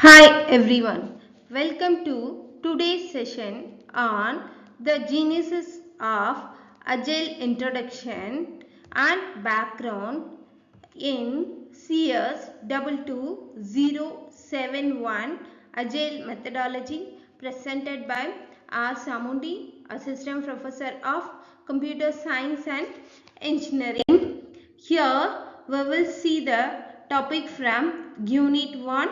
Hi everyone, welcome to today's session on the genesis of Agile introduction and background in CS22071 Agile methodology presented by R. Samundi, Assistant Professor of Computer Science and Engineering. Here we will see the topic from Unit 1,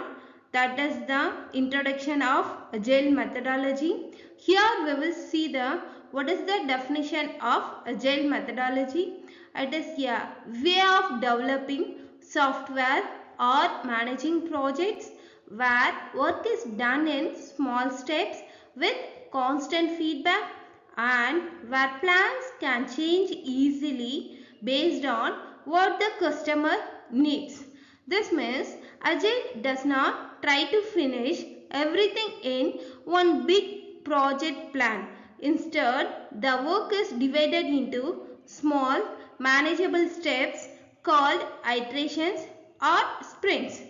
that is the introduction of Agile methodology. Here we will see the what is the definition of Agile methodology. It is a way of developing software or managing projects where work is done in small steps with constant feedback and where plans can change easily based on what the customer needs. This means Agile does not try to finish everything in one big project plan. Instead, the work is divided into small, manageable steps called iterations or sprints.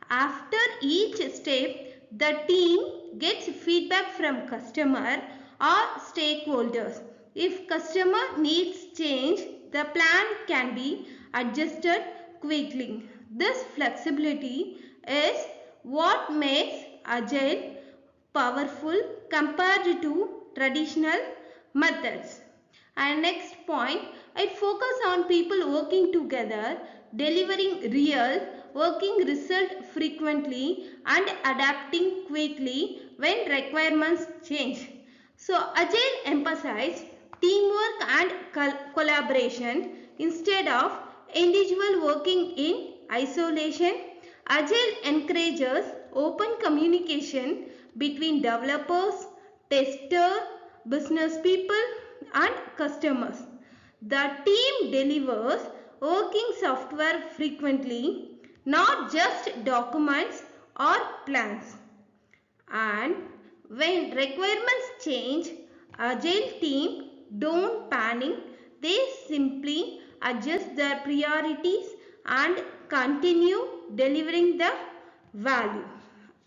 After each step, the team gets feedback from customer or stakeholders. If customer needs change, the plan can be adjusted quickly. This flexibility is what makes Agile powerful compared to traditional methods. And next point, it focuses on people working together, delivering real working result frequently and adapting quickly when requirements change. So Agile emphasizes teamwork and collaboration instead of individual working in isolation. Agile encourages open communication between developers, testers, business people and customers. The team delivers working software frequently, not just documents or plans. And when requirements change, Agile team don't panic. They simply adjust their priorities and continue delivering the value.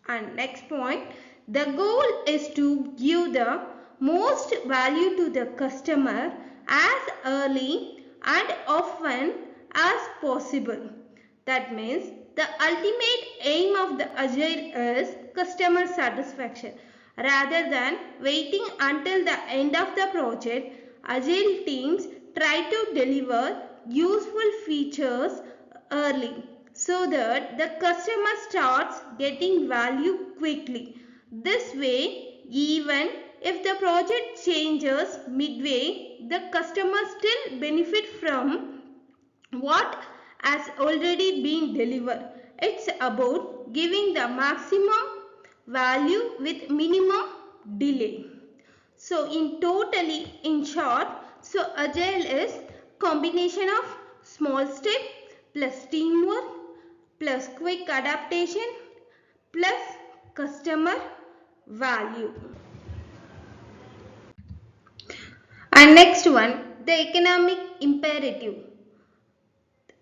And next point, the goal is to give the most value to the customer as early and often as possible. That means the ultimate aim of the Agile is customer satisfaction. Rather than waiting until the end of the project, Agile teams try to deliver useful features early so that the customer starts getting value quickly. This way, even if the project changes midway, the customer still benefit from what has already been delivered. It's about giving the maximum value with minimum delay. So in short, so Agile is combination of small step plus teamwork plus quick adaptation plus customer value. And next one, the economic imperative.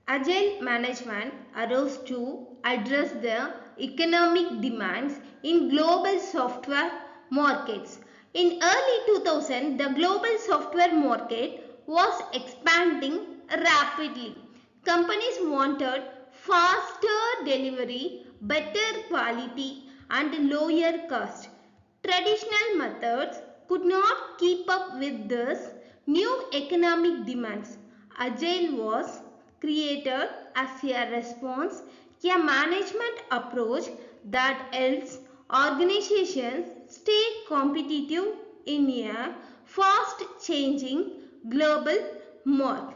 Agile management arose to address the economic demands in global software markets. In early 2000, the global software market was expanding rapidly. Companies wanted faster delivery, better quality and lower cost. Traditional methods could not keep up with this new economic demands. Agile was created as a response, a management approach that helps organizations stay competitive in a fast changing global market.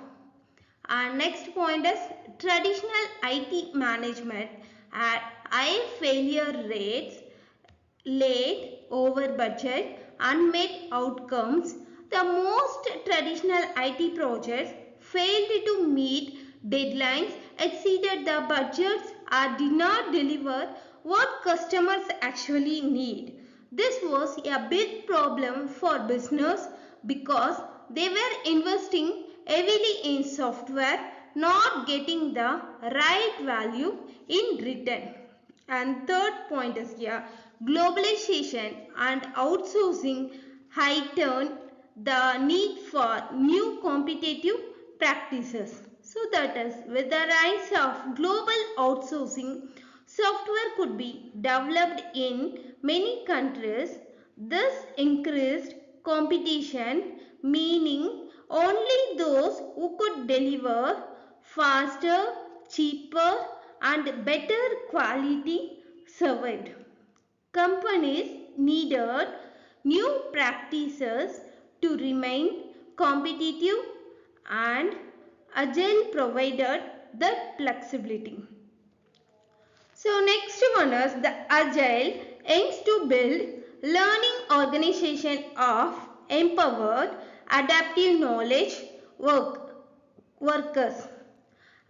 Our next point is traditional IT management at high failure rates, late, over budget, unmet outcomes. The most traditional IT projects failed to meet deadlines, exceeded the budgets, or did not deliver what customers actually need. This was a big problem for business because they were investing heavily in software, not getting the right value in return. And third point is here, globalization and outsourcing heighten the need for new competitive practices. So that is, with the rise of global outsourcing, software could be developed in many countries. This increased competition, meaning only those who could deliver faster, cheaper and better quality survived. Companies needed new practices to remain competitive, and Agile provided the flexibility. So next one is the Agile aims to build learning organization of empowered adaptive knowledge workers.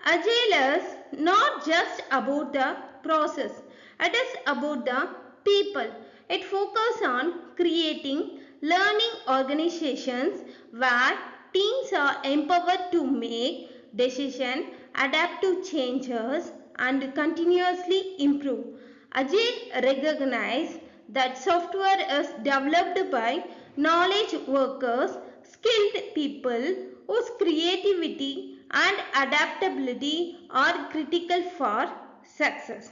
Agile is not just about the process, it is about the people. It focuses on creating learning organizations where teams are empowered to make decisions, adapt to changes, and continuously improve. Agile recognizes that software is developed by knowledge workers, skilled people whose creativity and adaptability are critical for success.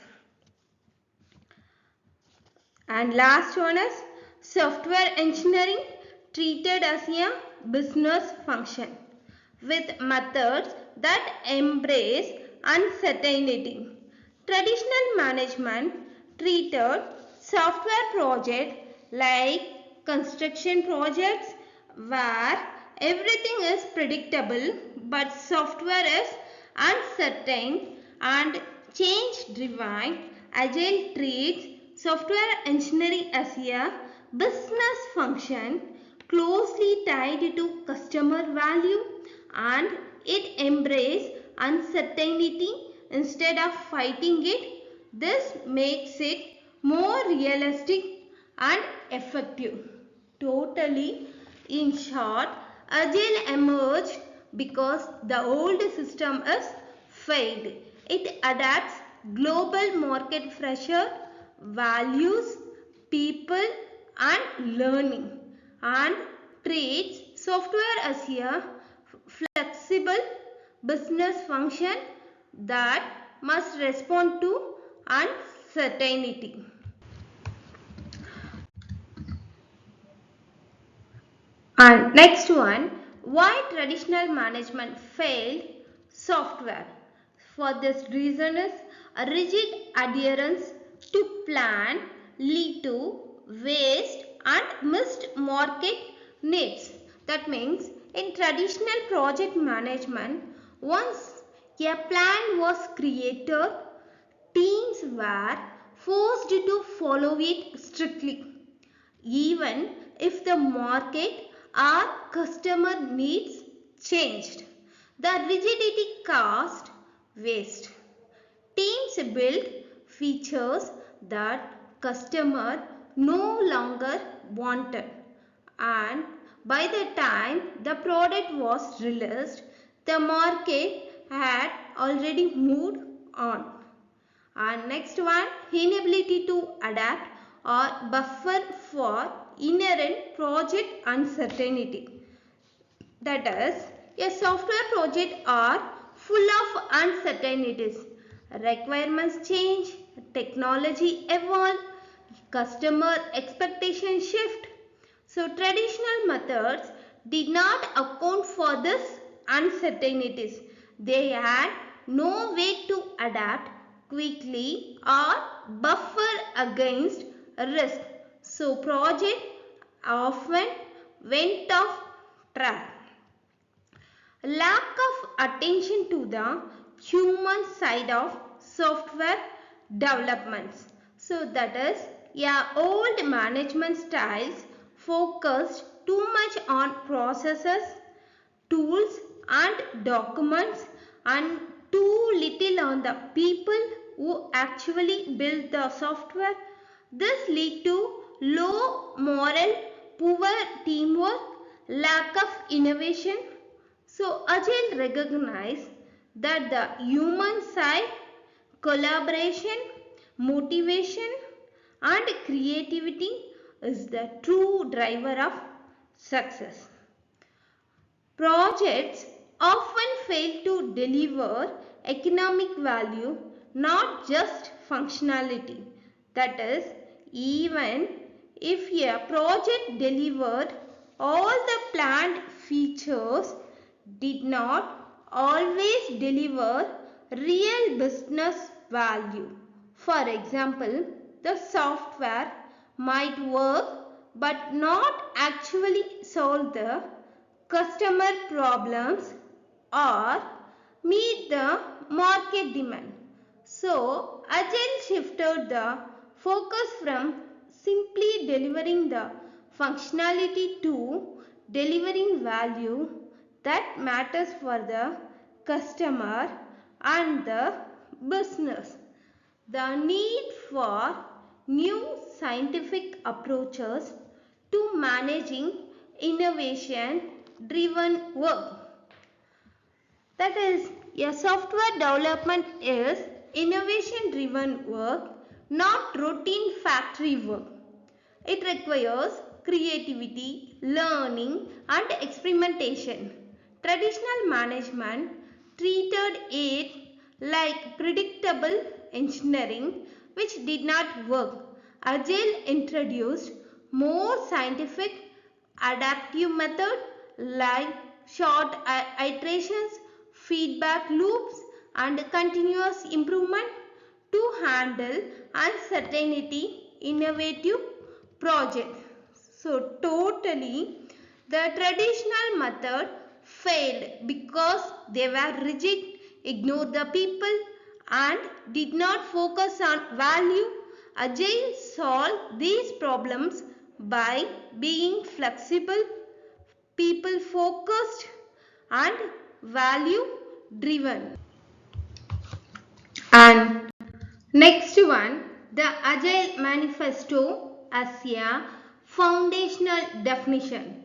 And last one is software engineering treated as a business function with methods that embrace uncertainty. Traditional management treated software projects like construction projects where everything is predictable but software is uncertain and change driven. Agile treats software engineering as a business function closely tied to customer value, and it embraces uncertainty instead of fighting it. This makes it more realistic and effective. Totally, in short, Agile emerged because the old system is failed. It adapts global market pressure, values, people and learning, and treats software as a flexible business function that must respond to uncertainty. And next one, why traditional management failed software? For this reason is a rigid adherence to plan lead to waste and missed market needs. That means in traditional project management, once a plan was created, teams were forced to follow it strictly even if the market or customer needs changed. The rigidity caused waste. Teams built features that customer no longer wanted, and by the time the product was released, the market had already moved on. And next one, inability to adapt or buffer for inherent project uncertainty. That is, a software project are full of uncertainties. Requirements change, technology evolve, customer expectations shift. So traditional methods did not account for this uncertainties. They had no way to adapt quickly or buffer against risk. So project often went off track. Lack of attention to the human side of software developments. So that is, yeah, old management styles focused too much on processes, tools and documents and too little on the people who actually build the software. This lead to low morale, poor teamwork, lack of innovation. So Agile recognize that the human side, collaboration, motivation and creativity is the true driver of success. Projects often fail to deliver economic value, not just functionality. That is, even if a project delivered all the planned features, did not always deliver real business value. For example, the software might work but not actually solve the customer problems or meet the market demand. So, Agile shifted the focus from simply delivering the functionality to delivering value that matters for the customer and the business. The need for new scientific approaches to managing innovation driven work. That is, a software development is innovation driven work, not routine factory work. It requires creativity, learning and experimentation. Traditional management treated it like predictable engineering which did not work. Agile introduced more scientific adaptive method like short iterations, feedback loops and continuous improvement to handle uncertainty innovative project. So totally the traditional method failed because they were rigid, ignored the people and did not focus on value. Agile solved these problems by being flexible, people focused and value driven. And next one, the Agile Manifesto as a foundational definition.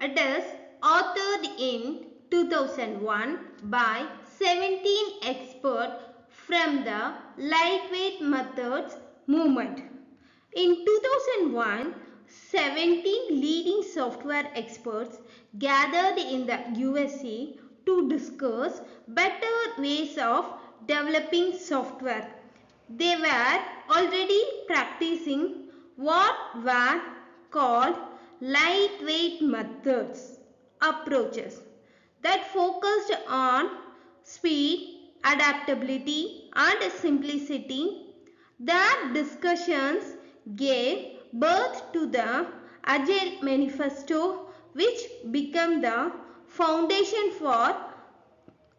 It is authored in 2001 by 17 experts from the lightweight methods movement. In 2001, 17 leading software experts gathered in the USA to discuss better ways of developing software. They were already practicing what were called lightweight methods approaches that focused on speed, adaptability and simplicity. Their discussions gave birth to the Agile Manifesto, which became the foundation for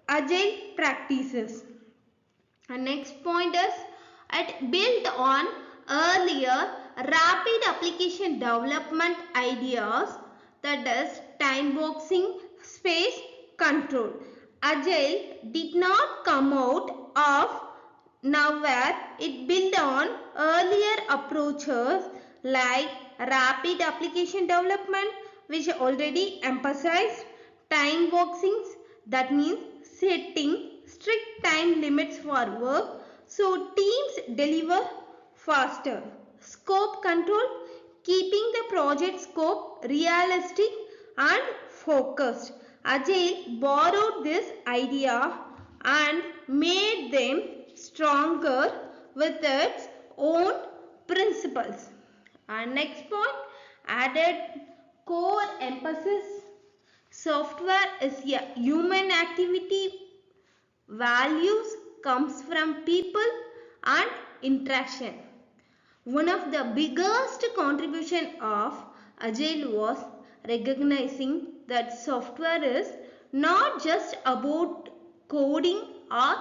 Agile practices. And next point is it built on earlier rapid application development ideas, that is time boxing, space control. Agile did not come out of nowhere. It built on earlier approaches like rapid application development, which already emphasized time boxings, that means setting strict time limits for work so teams deliver faster. Scope control, keeping the project scope realistic and focused. Agile borrowed this idea and made them stronger with its own principles. And next point, added core emphasis. Software is a human activity. Values comes from people and interaction. One of the biggest contribution of Agile was recognizing that software is not just about coding or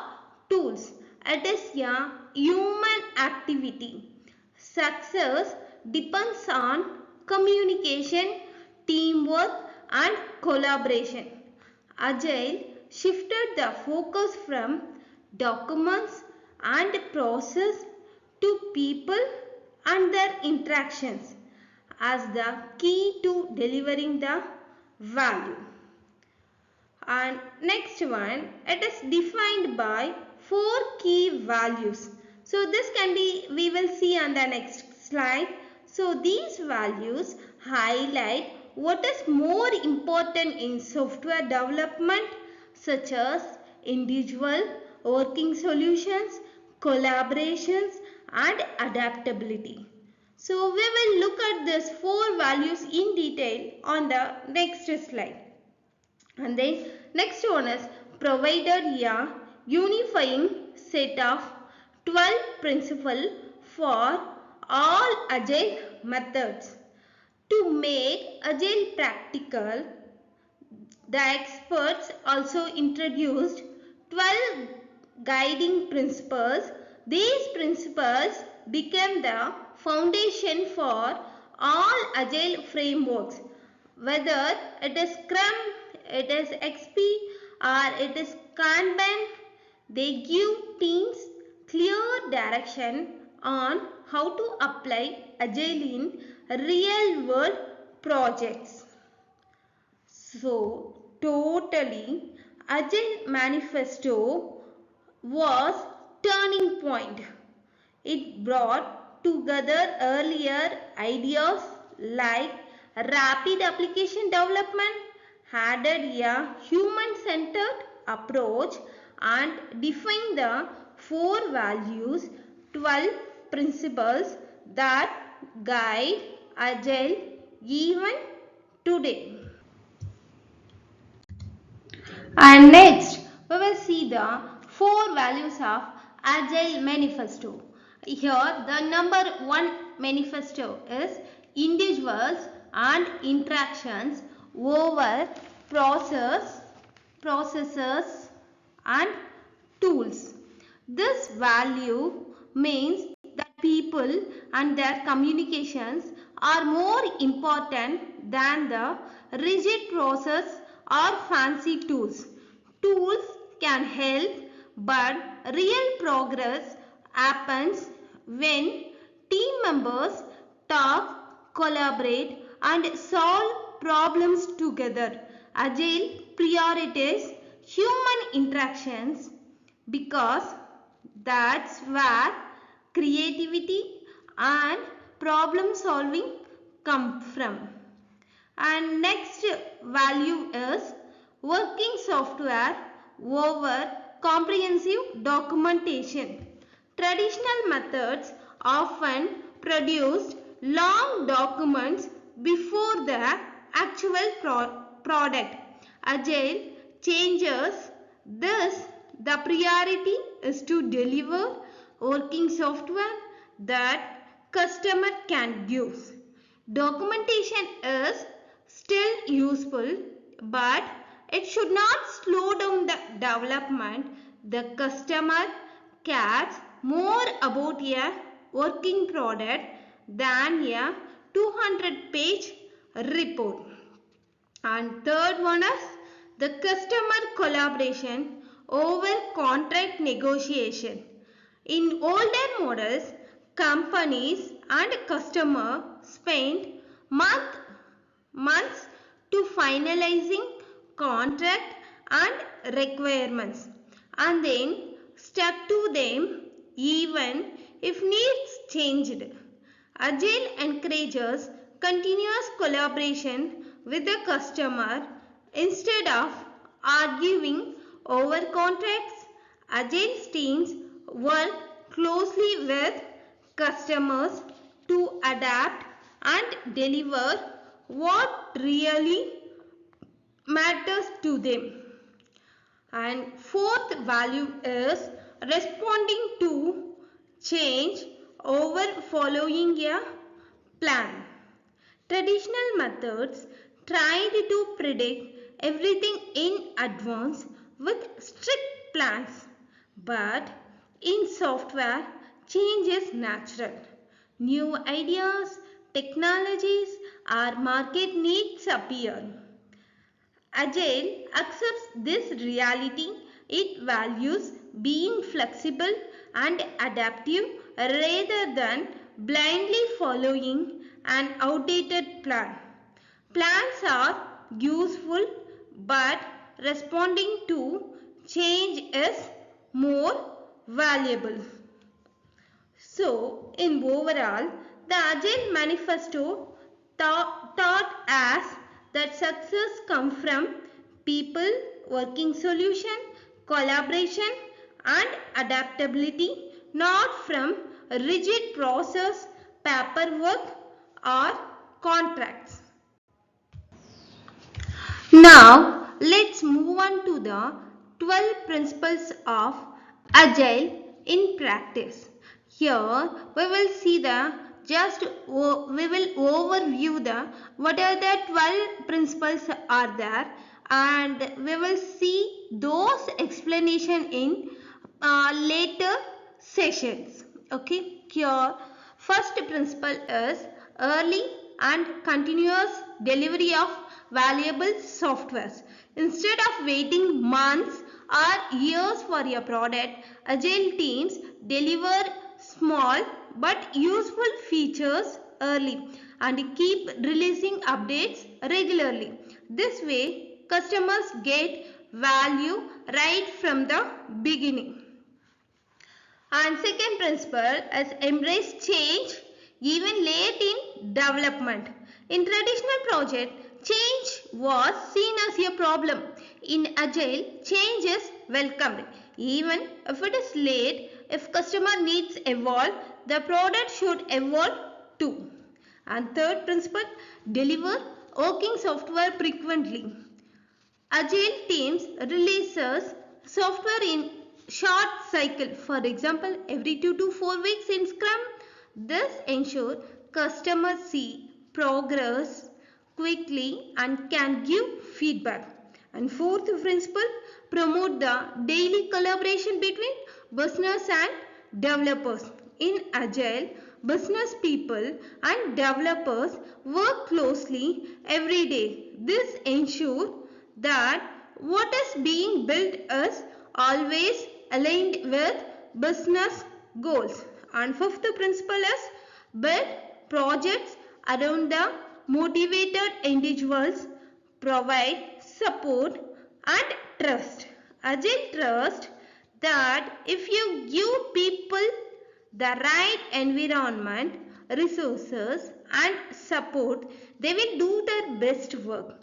tools. It is a human activity. Success depends on communication, teamwork and collaboration. Agile shifted the focus from documents and process to people and their interactions as the key to delivering the value. And next one, it is defined by 4 key values. So this can be, we will see on the next slide. So these values highlight what is more important in software development, such as individual working solutions, collaborations and adaptability. So we will look at these 4 values in detail on the next slide. And then next one is provided a unifying set of 12 principles for all agile methods. To make agile practical, the experts also introduced 12 guiding principles. These principles became the foundation for all agile frameworks, whether it is Scrum, it is XP or it is Kanban. They give teams clear direction on how to apply Agile in real world projects. So, totally, Agile Manifesto was turning point. It brought together earlier ideas like rapid application development, added a human-centered approach and defined the 4 values, 12 principles that guide Agile even today. And next, we will see the 4 values of Agile Manifesto. Here, the number 1 manifesto is individuals and interactions over processes and tools. This value means that people and their communications are more important than the rigid process or fancy tools. Tools can help, but real progress happens when team members talk, collaborate and solve problems together. Agile prioritizes human interactions because that's where creativity and problem solving come from. And next value is working software over comprehensive documentation. Traditional methods often produced long documents before the actual product. Agile changes this. The priority is to deliver working software that customer can use. Documentation is still useful, but it should not slow down the development. The customer cares more about a working product than a 200-page report. And third one is the customer collaboration over contract negotiation. In older models, companies and customer spent months to finalizing contract and requirements and then stuck to them even if needs changed. Agile encourages continuous collaboration with the customer instead of arguing over contracts. Agile teams work closely with customers to adapt and deliver what really matters to them. And fourth value is responding to change over following a plan. Traditional methods tried to predict everything in advance with strict plans, but in software, change is natural. New ideas, technologies or market needs appear. Agile accepts this reality. It values being flexible and adaptive rather than blindly following an outdated plan. Plans are useful, but responding to change is more valuable. So, in overall, the Agile Manifesto taught us that success comes from people, working solution, collaboration and adaptability, not from rigid process, paperwork or contracts. Now, let's move on to the 12 principles of Agile in practice. Here, we will see the we will overview the what are the 12 principles are there, and we will see those explanation in later sessions. Okay, here first principle is early and continuous delivery of valuable softwares. Instead of waiting months or years for your product, Agile teams deliver small but useful features early and keep releasing updates regularly. This way, customers get value right from the beginning. And second principle is embrace change even late in development. In traditional project, change was seen as a problem. In Agile, change is welcomed. Even if it is late, if customer needs evolve, the product should evolve too. And third principle, deliver working software frequently. Agile teams releases software in short cycle, for example every 2 to 4 weeks in Scrum. This ensures customers see progress quickly and can give feedback. And fourth principle, promote the daily collaboration between business and developers. In Agile, business people and developers work closely every day. This ensures that what is being built is always aligned with business goals. And fifth principle is build projects around the motivated individuals, provide support and trust. Agile trust that if you give people the right environment, resources and support, they will do their best work.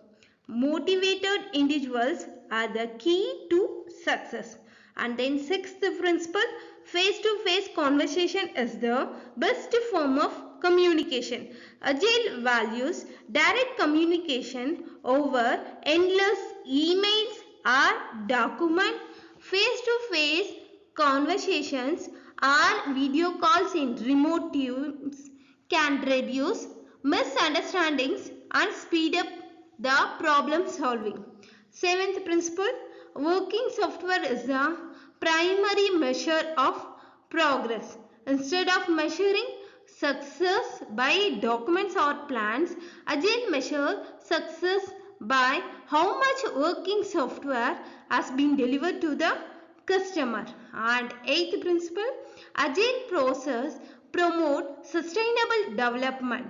Motivated individuals are the key to success. And then sixth principle, face-to-face conversation is the best form of communication. Agile values direct communication over endless emails or document. Face-to-face conversations or video calls in remote teams can reduce misunderstandings and speed up the problem solving. Seventh principle, working software is the primary measure of progress. Instead of measuring success by documents or plans, Agile measure success by how much working software has been delivered to the customer. And eighth principle, Agile process promote sustainable development.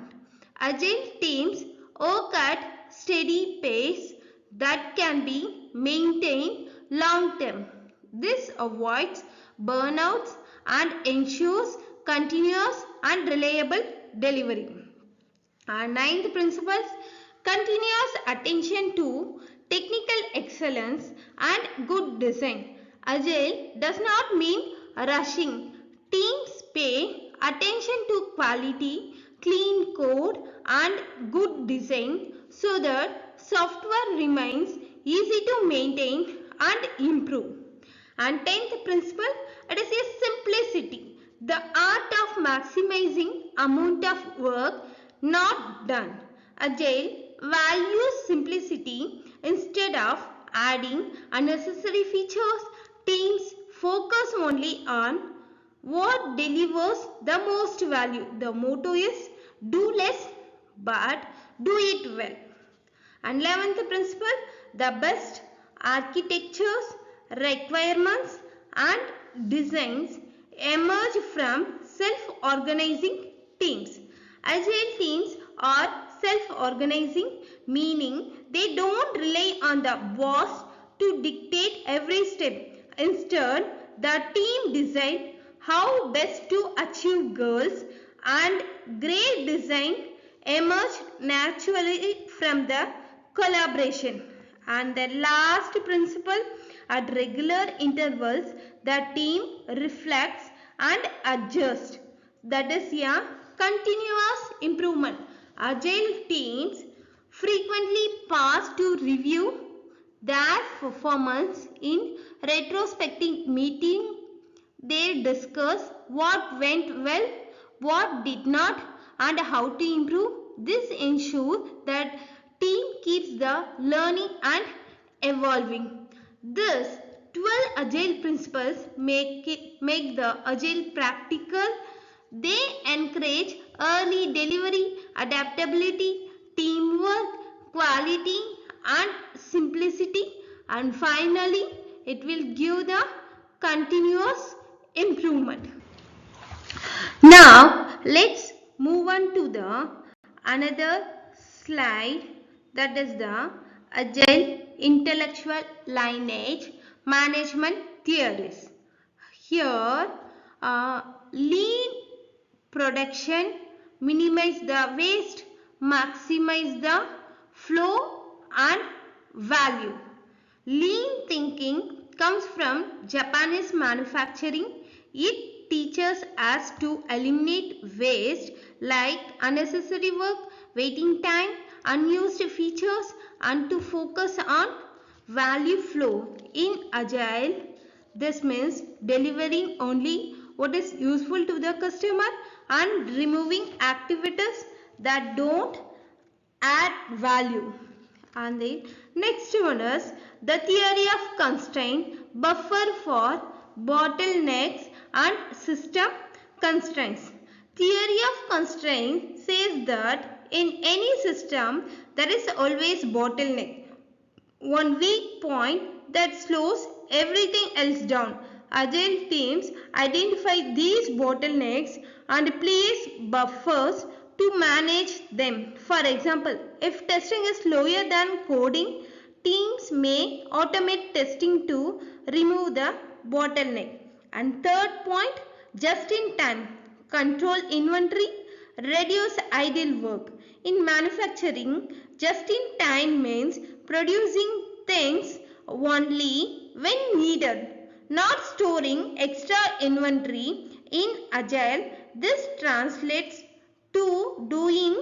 Agile teams work at steady pace that can be maintained long term. This avoids burnouts and ensures continuous and reliable delivery. Our ninth principle is continuous attention to technical excellence and good design. Agile does not mean rushing. Teams pay attention to quality, clean code and good design so that software remains easy to maintain and improve. And 10th principle, it is a simplicity, the art of maximizing amount of work not done. Agile values simplicity. Instead of adding unnecessary features, teams focus only on what delivers the most value. The motto is do less but do it well. And 11th principle, the best architectures, requirements and designs emerge from self-organizing teams. Agile teams are self-organizing, meaning they don't rely on the boss to dictate every step. Instead, the team decides how best to achieve goals, and great design emerged naturally from the collaboration. And the last principle, at regular intervals, the team reflects and adjusts. That is a continuous improvement. Agile teams frequently pause to review their performance in retrospective meeting. They discuss what went well, what did not, and how to improve. This ensures that team keeps the learning and evolving. Thus, 12 agile principles make the agile practical. They encourage early delivery, adaptability, teamwork, quality, and simplicity. And finally, it will give the continuous improvement. Now let's move on to the another slide, that is the agile intellectual lineage management theories. Here lean production, minimize the waste, maximize the flow and value. Lean thinking comes from Japanese manufacturing. It teaches us to eliminate waste like unnecessary work, waiting time, unused features, and to focus on value flow. In Agile, this means delivering only what is useful to the customer and removing activities that don't add value. And the next one is the theory of constraint, buffer for bottlenecks and system constraints. Theory of constraint says that in any system there is always bottleneck, one weak point that slows everything else down. Agile teams identify these bottlenecks and place buffers to manage them. For example, if testing is slower than coding, teams may automate testing to remove the bottleneck. And third point, just in time, control inventory, reduce idle work. In manufacturing, just in time means producing things only when needed, not storing extra inventory. In Agile, this translates to doing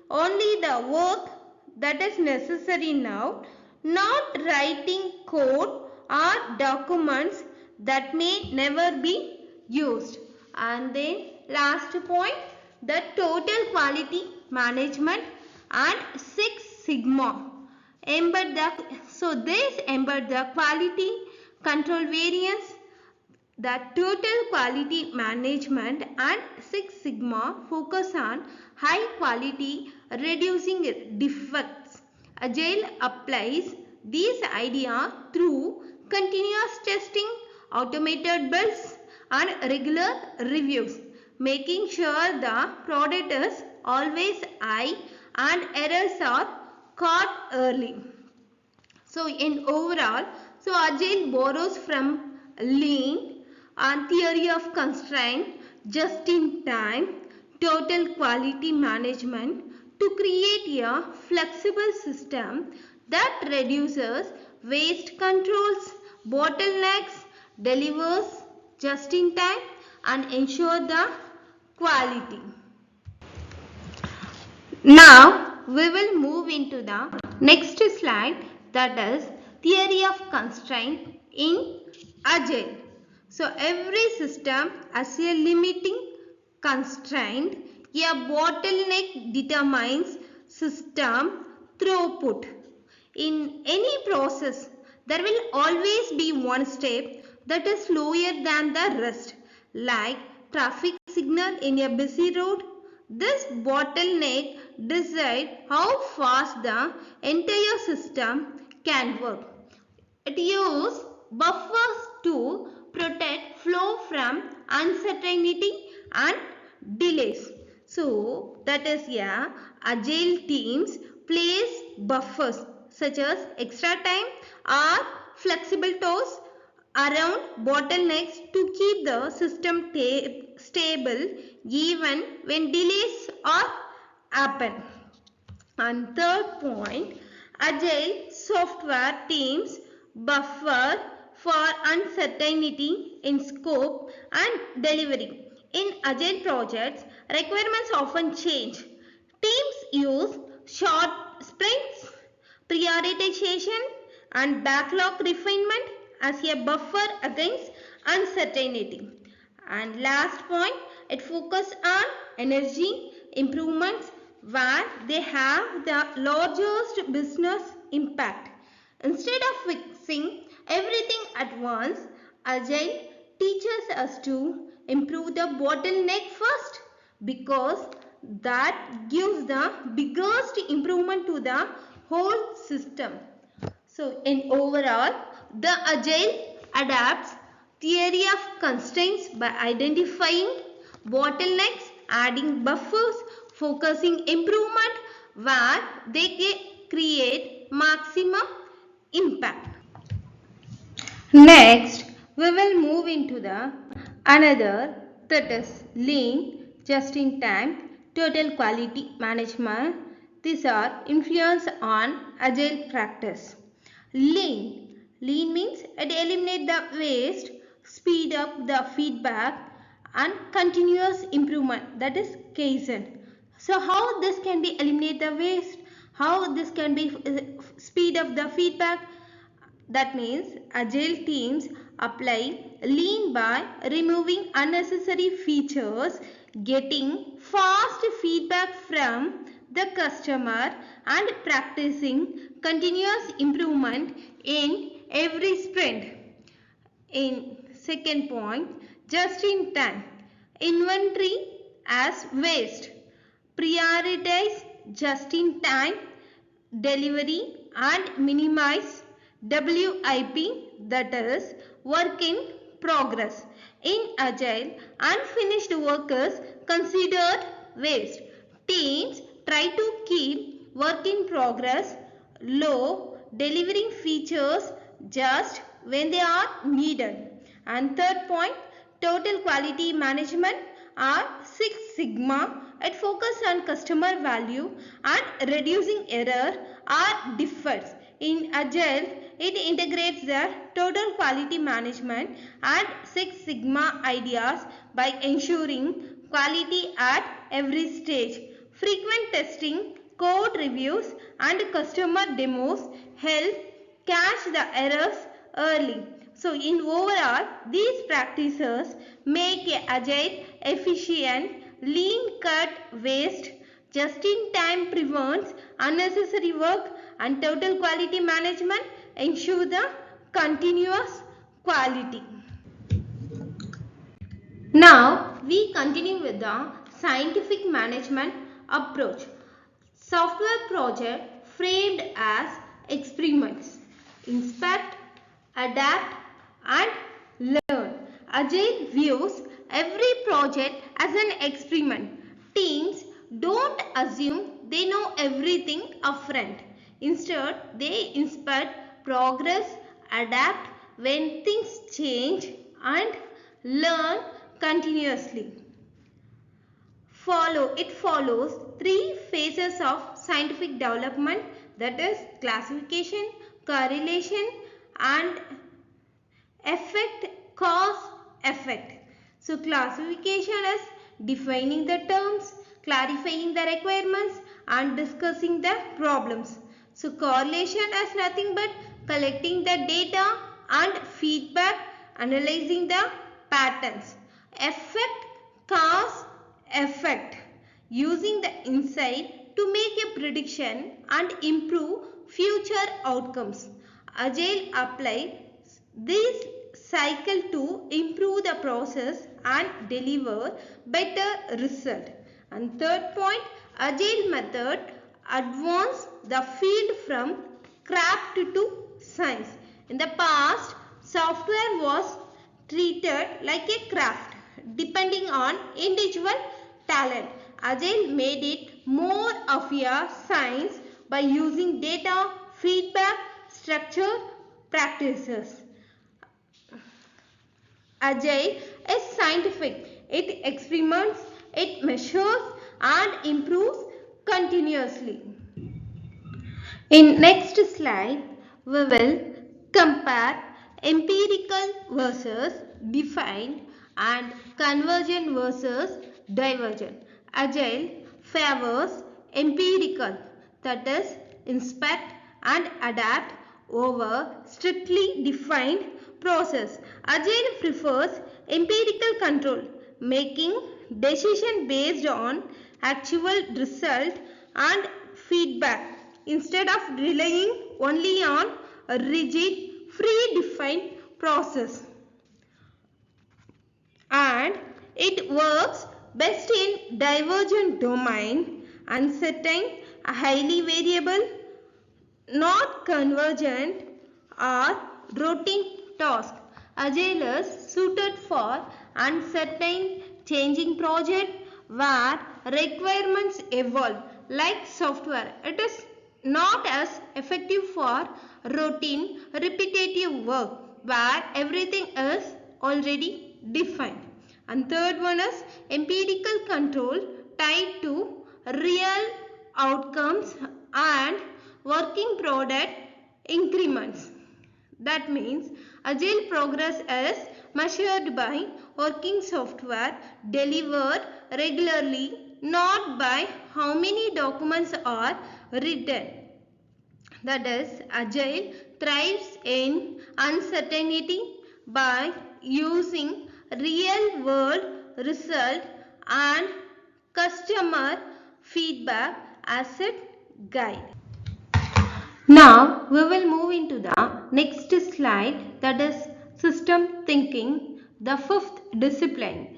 only the work that is necessary now, not writing code or documents that may never be used. And then last point, the total quality management and Six Sigma. This embed the quality control variance, the total quality management and Six Sigma focus on high quality, reducing defects. Agile applies these ideas through continuous testing, automated builds and regular reviews, making sure the product is always high and errors are caught early. So in overall, Agile borrows from Lean and theory of constraint, just in time, total quality management to create a flexible system that reduces waste, controls bottlenecks, delivers just in time and ensure the quality. Now we will move into the next slide, that is theory of constraint in Agile. So every system has a limiting constraint. A bottleneck determines system throughput. In any process, there will always be one step that is slower than the rest, like traffic signal in a busy road. This bottleneck decides how fast the entire system can work. It uses buffers to protect flow from uncertainty and delays. So that is agile teams place buffers such as extra time or flexible tools around bottlenecks to keep the system stable even when delays are happen. And third point, agile software teams buffer for uncertainty in scope and delivery. In agile projects, requirements often change. Teams use short sprints, prioritization, and backlog refinement as a buffer against uncertainty. And last point, it focuses on energy improvements where they have the largest business impact. Instead of fixing everything at once, Agile teaches us to improve the bottleneck first because that gives the biggest improvement to the whole system. So in overall, the Agile adapts theory of constraints by identifying bottlenecks, adding buffers, focusing improvement where they create maximum impact. Next, we will move into the another, that is lean, just in time, total quality management. These are influence on agile practice. Lean means it eliminate the waste, speed up the feedback and continuous improvement, that is Kaizen. So how this can be eliminate the waste, how this can be speed up the feedback? That means agile teams apply lean by removing unnecessary features, getting fast feedback from the customer and practicing continuous improvement in every sprint. In second point, just in time, inventory as waste, prioritize just in time delivery and minimize WIP, that is work in progress. In agile, unfinished work is considered waste. Teams try to keep work in progress low, delivering features just when they are needed. And third point, total quality management or Six Sigma. It focuses on customer value and reducing error or defects. In Agile, it integrates the total quality management and Six Sigma ideas by ensuring quality at every stage. Frequent testing, code reviews and customer demos help catch the errors early. So in overall, these practices make agile efficient, lean cut waste, just in time prevents unnecessary work and total quality management ensure the continuous quality. Now we continue with the scientific management approach. Software project framed as experiments. Inspect, adapt and learn. Agile views every project as an experiment. Teams don't assume they know everything upfront. Instead, they inspect progress, adapt when things change and learn continuously. It follows three phases of scientific development, that is classification, correlation and cause effect. So classification is defining the terms, clarifying the requirements and discussing the problems. So correlation is nothing but collecting the data and feedback, analyzing the patterns. Cause effect, using the insight to make a prediction and improve future outcomes. Agile applies this cycle to improve the process and deliver better result. And third point, agile method advance the field from craft to science. In the past, software was treated like a craft depending on individual talent. Agile made it more of a science by using data, feedback, structure, practices. Agile is scientific. It experiments, it measures and improves continuously. In next slide, we will compare empirical versus defined and convergent versus divergent. Agile favors empirical, that is inspect and adapt over strictly defined process. Agile prefers empirical control, making decision based on actual result and feedback instead of relying only on a rigid predefined process, and it works best in divergent domain, uncertain, highly variable, not convergent or routine task. Agile is suited for uncertain changing project where requirements evolve like software. It is not as effective for routine repetitive work where everything is already defined. And third one is empirical control tied to real outcomes and working product increments. That means agile progress is measured by working software delivered regularly, not by how many documents are written. That is, agile thrives in uncertainty by using real world result and customer feedback as its guide. Now we will move into the next slide, that is system thinking, the fifth discipline.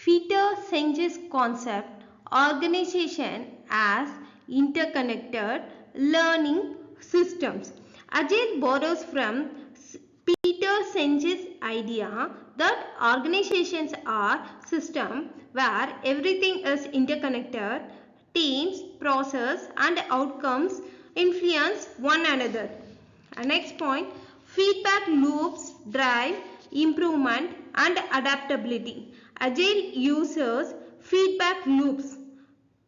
Peter Senge's concept organization as interconnected learning systems. Agile borrows from Peter Senge's idea that organizations are systems where everything is interconnected. Teams, process and outcomes influence one another. Next point, feedback loops drive improvement and adaptability. Agile uses feedback loops,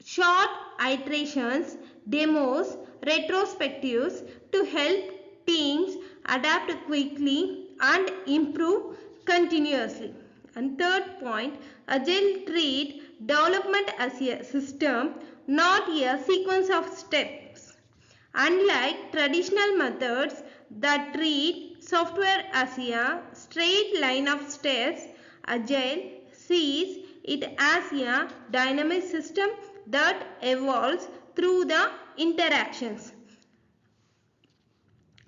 short iterations, demos, retrospectives to help teams adapt quickly and improve continuously. And third point, Agile treat development as a system, not a sequence of steps. Unlike traditional methods that treat software as a straight line of steps, Agile sees it as a dynamic system that evolves through the interactions.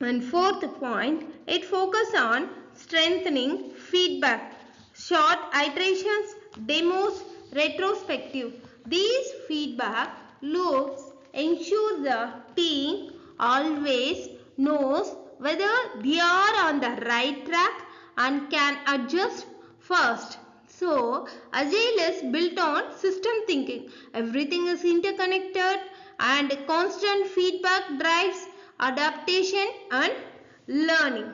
And fourth point, it focuses on strengthening feedback, short iterations, demos, retrospective. These feedback loops ensure the team always knows whether they are on the right track and can adjust fast. So, Agile is built on system thinking. Everything is interconnected and constant feedback drives adaptation and learning.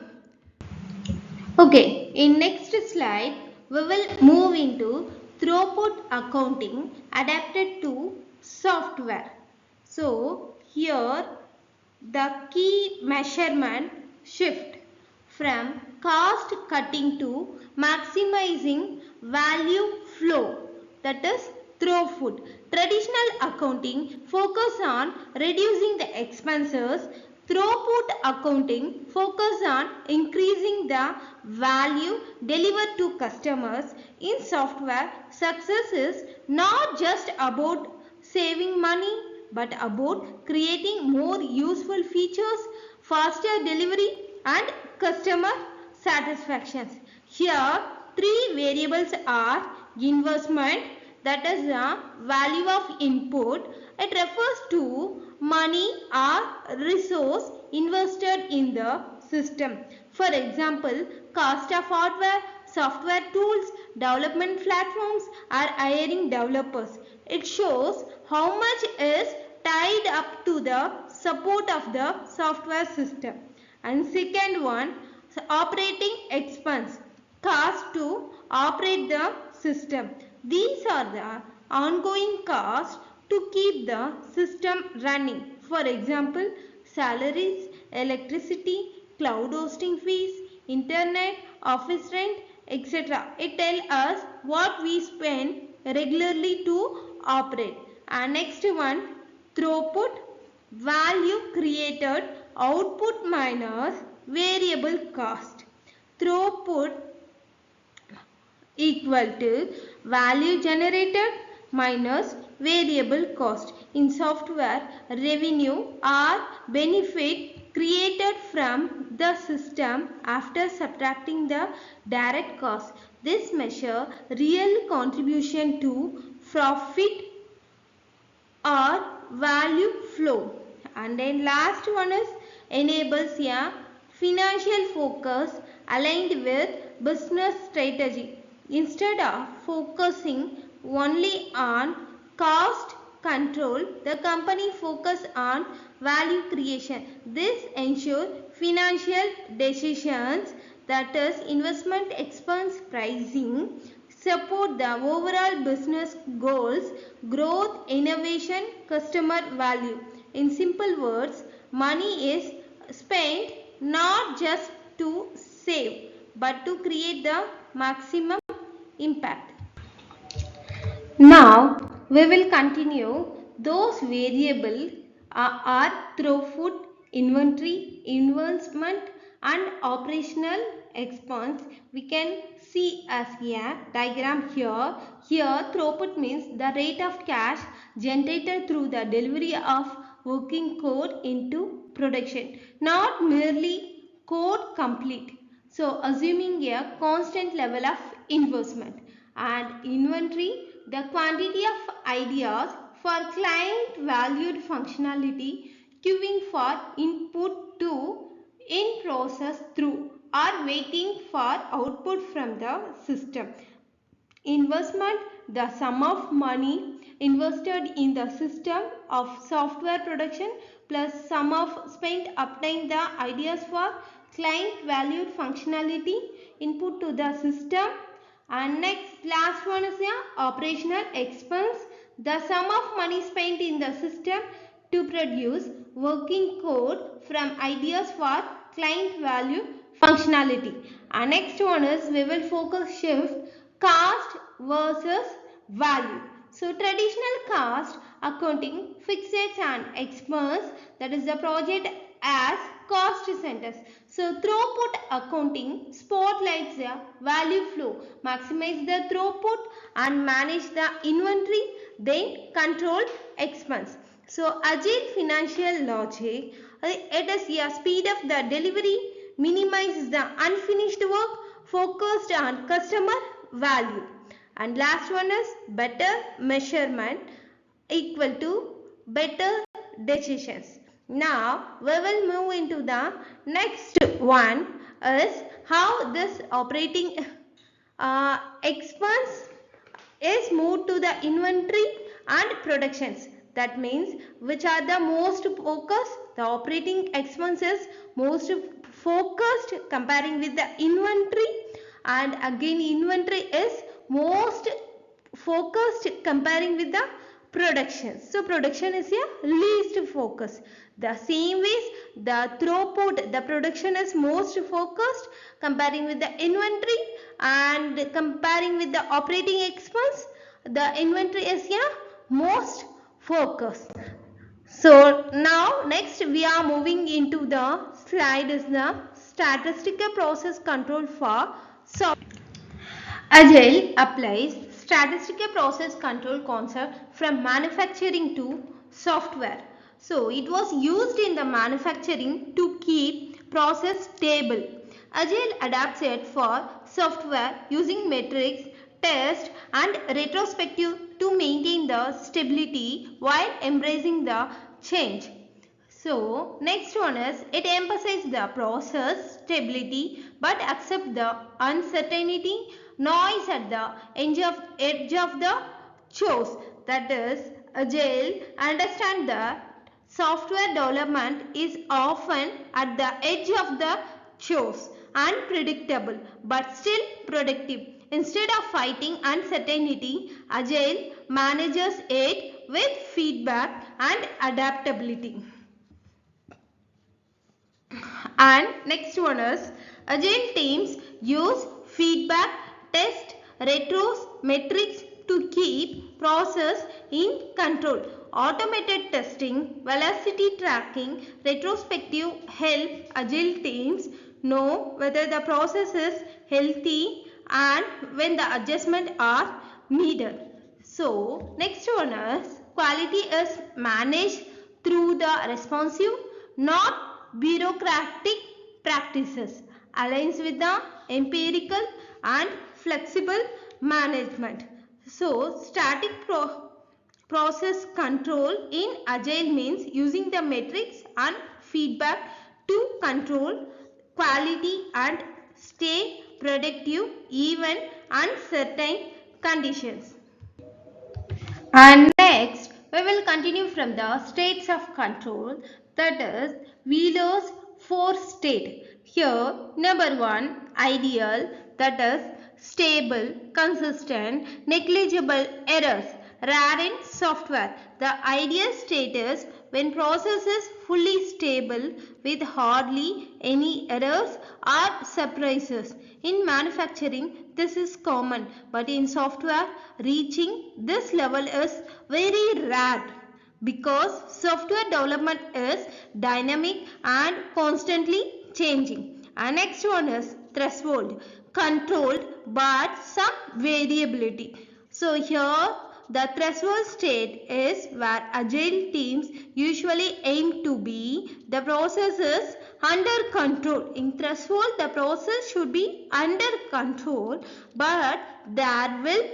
Okay, in next slide, we will move into throughput accounting adapted to software. So, here the key measurement shift from cost cutting to maximizing value flow, that is throughput. Traditional accounting focus on reducing the expenses. Throughput accounting focus on increasing the value delivered to customers. In software, success is not just about saving money but about creating more useful features, faster delivery and customer satisfaction. Here, three variables are investment, that is the value of input. It refers to money or resource invested in the system. For example, cost of hardware, software tools, development platforms or hiring developers. It shows how much is tied up to the support of the software system. And second one, operating expense. costs to operate the system. These are the ongoing costs to keep the system running. For example, salaries, electricity, cloud hosting fees, internet, office rent, etc. It tells us what we spend regularly to operate. And next one, throughput, value created, output minus variable cost. Throughput equal to value generated minus variable cost. In software, revenue or benefit created from the system after subtracting the direct cost. This measure real contribution to profit or value flow. And then last one is enables a financial focus aligned with business strategy. Instead of focusing only on cost control, the company focus on value creation. This ensures financial decisions, that is investment expense pricing, support the overall business goals, growth, innovation, customer value. In simple words, money is spent not just to save but to create the maximum impact. Now we will continue those variables are throughput, inventory, investment and operational expense. We can see as a diagram here. Here throughput means the rate of cash generated through the delivery of working code into production, not merely code complete. So assuming a constant level of investment. And inventory, the quantity of ideas for client valued functionality queuing for input to in process through or waiting for output from the system. Investment, the sum of money invested in the system of software production plus sum of spent obtain the ideas for client valued functionality input to the system. And next last one is the operational expense, the sum of money spent in the system to produce working code from ideas for client value functionality. And next one is we will focus shift cost versus value. So traditional cost accounting fixes and expense, that is the project as cost centers. So throughput accounting spotlights the value flow, maximize the throughput and manage the inventory, then control expense. So agile financial logic, it is a speed of the delivery, minimizes the unfinished work, focused on customer value. And last one is better measurement equal to better decisions. Now we will move into the next one is how this operating expense is moved to the inventory and productions. That means which are the most focused, the operating expenses most focused comparing with the inventory, and again inventory is most focused comparing with the production. So production is a least focus. The same ways the throughput, the production is most focused comparing with the inventory, and comparing with the operating expense, the inventory is a most focused. So now next we are moving into the slide is the statistical process control for software. Agile applies statistical process control concept from manufacturing to software. So it was used in the manufacturing to keep process stable. Agile adapts it for software using metrics, test and retrospective to maintain the stability while embracing the change. So next one is it emphasizes the process stability but accept the uncertainty, noise at the edge of the chores. That is Agile understand that software development is often at the edge of the chores and predictable but still productive. Instead of fighting uncertainty, Agile manages it with feedback and adaptability. And next one is Agile teams use feedback, test, retros, metrics to keep process in control. Automated testing, velocity tracking, retrospective help Agile teams know whether the process is healthy and when the adjustments are needed. So next one is quality is managed through the responsive, not bureaucratic practices, aligns with the empirical and flexible management. So static process control in Agile means using the metrics and feedback to control quality and stay productive even uncertain conditions. And next, we will continue from the states of control, that is Wheeler's four state. Here, number one, ideal, that is stable, consistent, negligible errors, rare in software. The ideal state is when process is fully stable with hardly any errors or surprises. In manufacturing, this is common, but in software, reaching this level is very rare because software development is dynamic and constantly changing. And next one is threshold, controlled but some variability. So here the threshold state is where Agile teams usually aim to be. The process is under control. In threshold, the process should be under control, but there will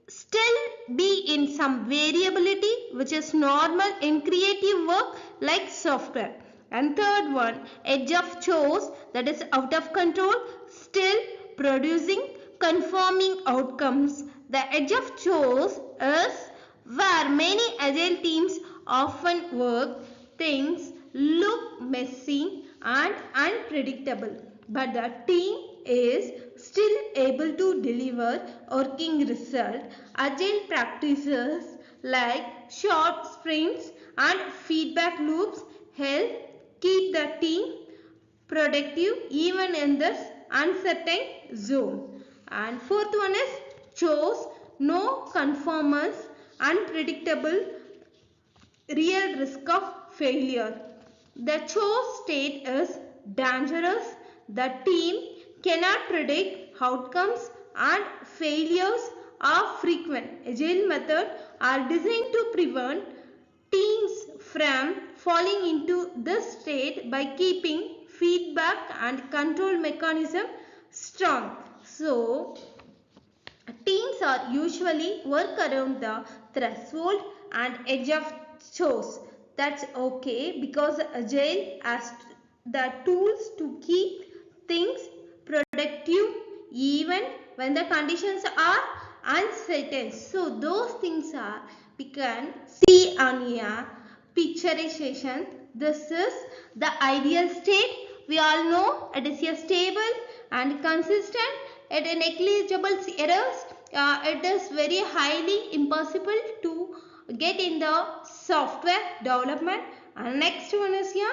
still be in some variability which is normal in creative work like software. And third one, edge of choice, that is out of control, still producing conforming outcomes. The edge of choice is where many Agile teams often work. Things look messy and unpredictable, but the team is still able to deliver working result. Agile practices like short sprints and feedback loops help keep the team productive even in this uncertain zone. And fourth one is chose no conformance, unpredictable, real risk of failure. The chose state is dangerous. The team cannot predict outcomes and failures are frequent. Agile methods are designed to prevent teams from falling into this state by keeping feedback and control mechanism strong. So teams are usually work around the threshold and edge of choice. That's okay because Agile has the tools to keep things productive even when the conditions are uncertain. So those things are, we can see on a picturization. This is the ideal state. We all know it is a stable and consistent at a negligible errors. It is very highly impossible to get in the software development. And next one is a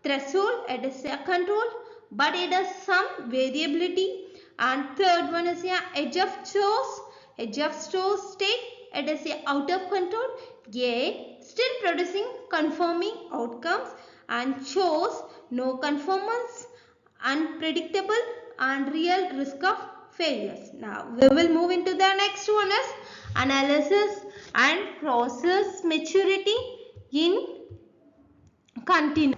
threshold. It is a control, but it has some variability. And third one is a edge of choice. Edge of choice state. It is a out of control, yet still producing conforming outcomes, and chose no conformance, unpredictable and real risk of failures. Now we will move into the next one is analysis and process maturity in continuous.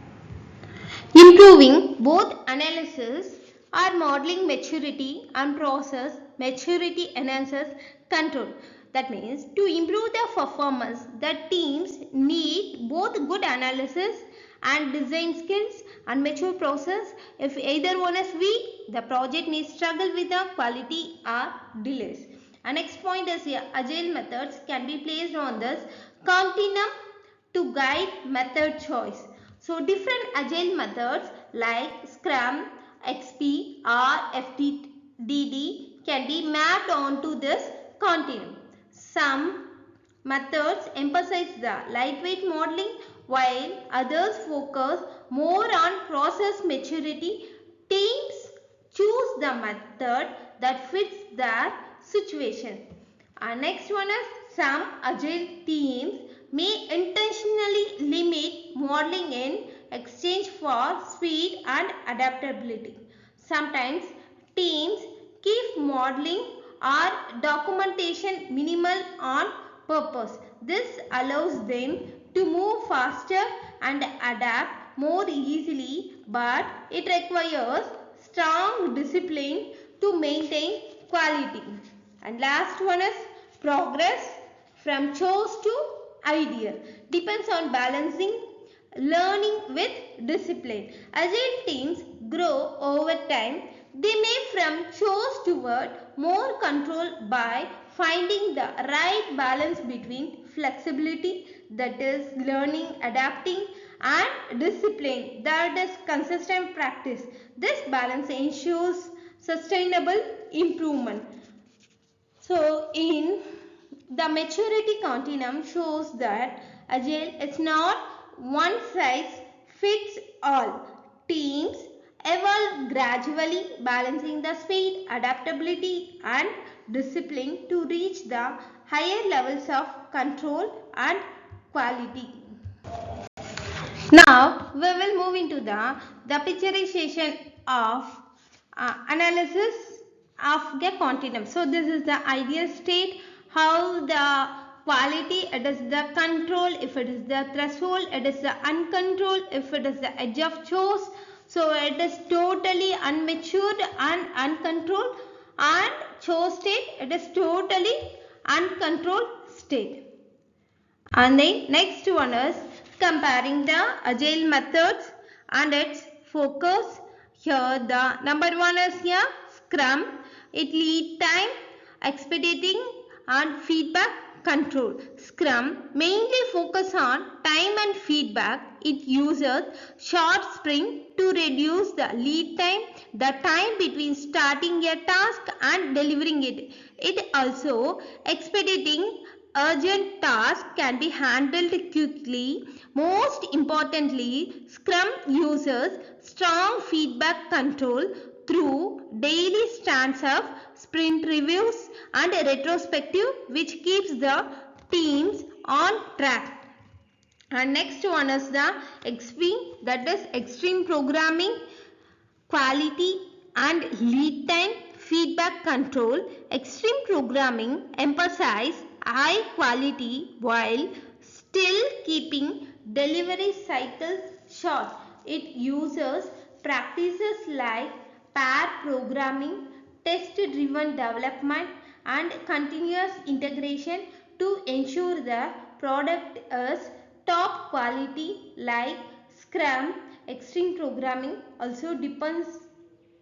Improving both analysis or modeling maturity and process maturity enhances control. That means to improve the performance, the teams need both good analysis and design skills and mature process. If either one is weak, the project may struggle with the quality or delays. And next point is here, agile methods can be placed on this continuum to guide method choice. So different agile methods like Scrum, XP or FTDD can be mapped onto this continuum. Some methods emphasize the lightweight modeling while others focus more on process maturity. Teams choose the method that fits their situation. Next one is some agile teams may intentionally limit modeling in exchange for speed and adaptability. Sometimes teams keep modeling or documentation minimal on purpose. This allows them to move faster and adapt more easily, but it requires strong discipline to maintain quality. And last one is progress from chose to ideal. Depends on balancing learning with discipline. Agile teams grow over time. They may from chose toward more control by finding the right balance between flexibility, that is learning, adapting, and discipline, that is consistent practice. This balance ensures sustainable improvement. So in the maturity continuum shows that Agile is not one size fits all. Teams evolve gradually, balancing the speed, adaptability and discipline to reach the higher levels of control and quality. Now we will move into the picturization of analysis of the continuum. So this is the ideal state, how the quality, it is the control, if it is the threshold, it is the uncontrolled, if it is the edge of choice. So it is totally unmatured and uncontrolled, and chose state, it is totally uncontrolled state. And the next one is comparing the agile methods and its focus. Here the number one is here Scrum. It lead time, expediting and feedback control. Scrum mainly focus on time and feedback. It uses short sprint to reduce the lead time, the time between starting a task and delivering it. It also expediting urgent tasks can be handled quickly. Most importantly, Scrum uses strong feedback control through daily stand-up, sprint reviews and retrospective, which keeps the teams on track. And next one is the XP, that is extreme programming, quality and lead time, feedback control. Extreme programming emphasizes high quality while still keeping delivery cycles short. It uses practices like pair programming, test-driven development and continuous integration to ensure the product is top quality. Like Scrum, extreme programming also depends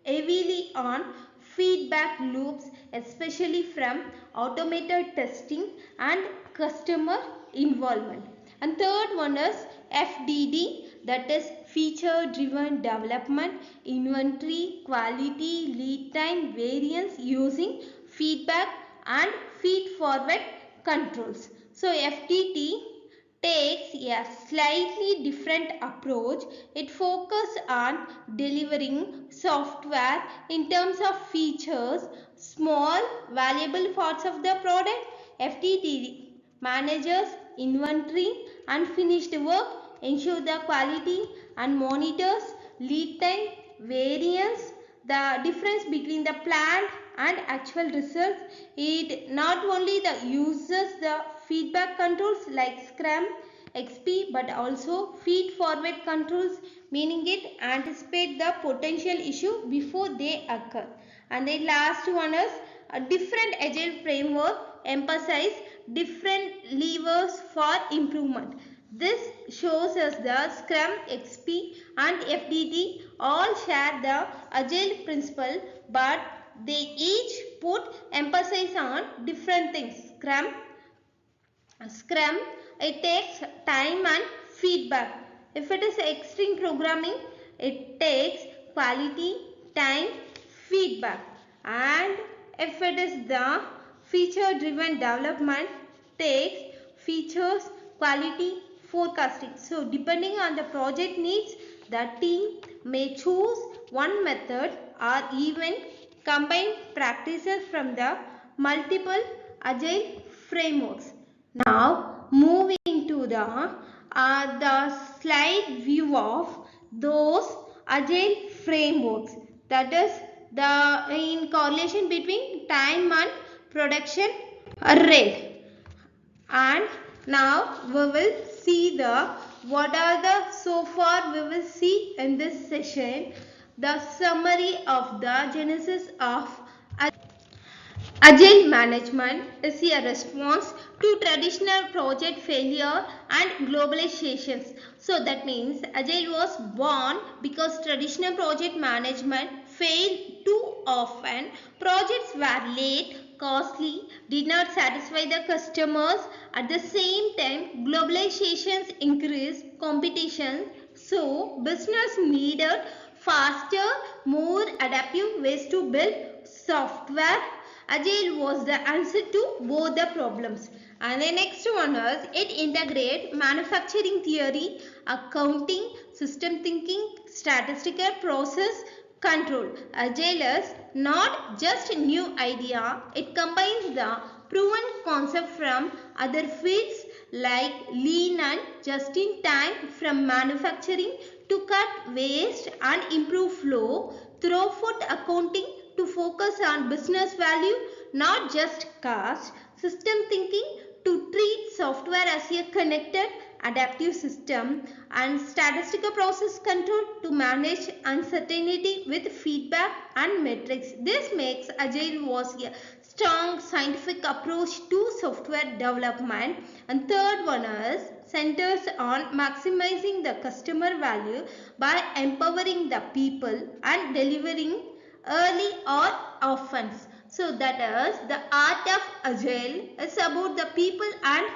heavily on feedback loops, especially from automated testing and customer involvement. And third one is FDD, that is feature driven development, inventory, quality, lead time, variance using feedback and feed forward controls. So FDD takes a slightly different approach. It focuses on delivering software in terms of features, small valuable parts of the product. FTD manages inventory, unfinished work, ensure the quality and monitors lead time, variance, the difference between the planned and actual results. It not only the uses the feedback controls like Scrum, XP, but also feed forward controls, meaning it anticipate the potential issue before they occur. And the last one is a different agile framework emphasize different levers for improvement. This shows us the Scrum, XP and FDD all share the agile principle, but they each put emphasis on different things. Scrum, it takes time and feedback. If it is extreme programming, it takes quality, time feedback. And if it is the feature driven development, takes features quality forecasting. So depending on the project needs, the team may choose one method or even combine practices from the multiple agile frameworks. Now moving to the slide view of those agile frameworks, that is the in correlation between time and production rate. And now we will see what are the so far we will see in this session the summary of the genesis of Agile management is a response to traditional project failure and globalizations. So that means Agile was born because traditional project management failed too often. Projects were late, costly, did not satisfy the customers. At the same time, globalizations increased competition. So business needed faster, more adaptive ways to build software. Agile was the answer to both the problems. And the next one is it integrates manufacturing theory, accounting, system thinking, statistical process control. Agile is not just a new idea, it combines the proven concept from other fields like lean and just in time from manufacturing to cut waste and improve flow, throughput accounting to focus on business value, not just cost, system thinking to treat software as a connected adaptive system, and statistical process control to manage uncertainty with feedback and metrics. This makes Agile was a strong scientific approach to software development. And third one is centers on maximizing the customer value by empowering the people and delivering early or often. So that is the art of Agile is about the people and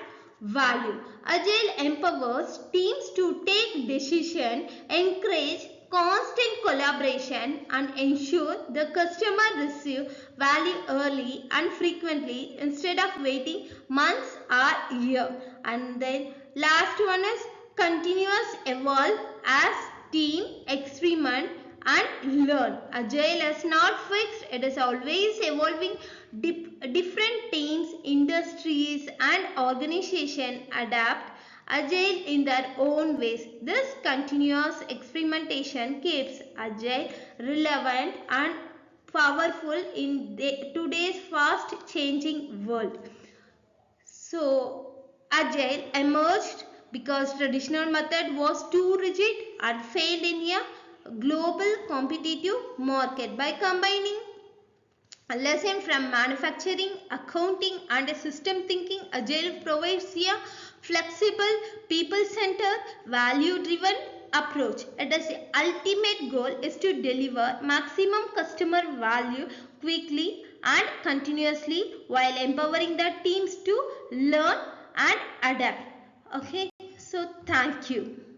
value. Agile empowers teams to take decision, encourage constant collaboration and ensure the customer receive value early and frequently instead of waiting months or year. And then last one is continuous evolve as team experiment and learn. Agile is not fixed, it is always evolving. Different teams, industries and organizations adapt Agile in their own ways. This continuous experimentation keeps Agile relevant and powerful in today's fast changing world. So Agile emerged because traditional method was too rigid and failed in a global competitive market. By combining a lesson from manufacturing, accounting and system thinking, Agile provides a flexible, people-centered, value-driven approach. It is the ultimate goal is to deliver maximum customer value quickly and continuously while empowering the teams to learn and adapt. Okay, so thank you.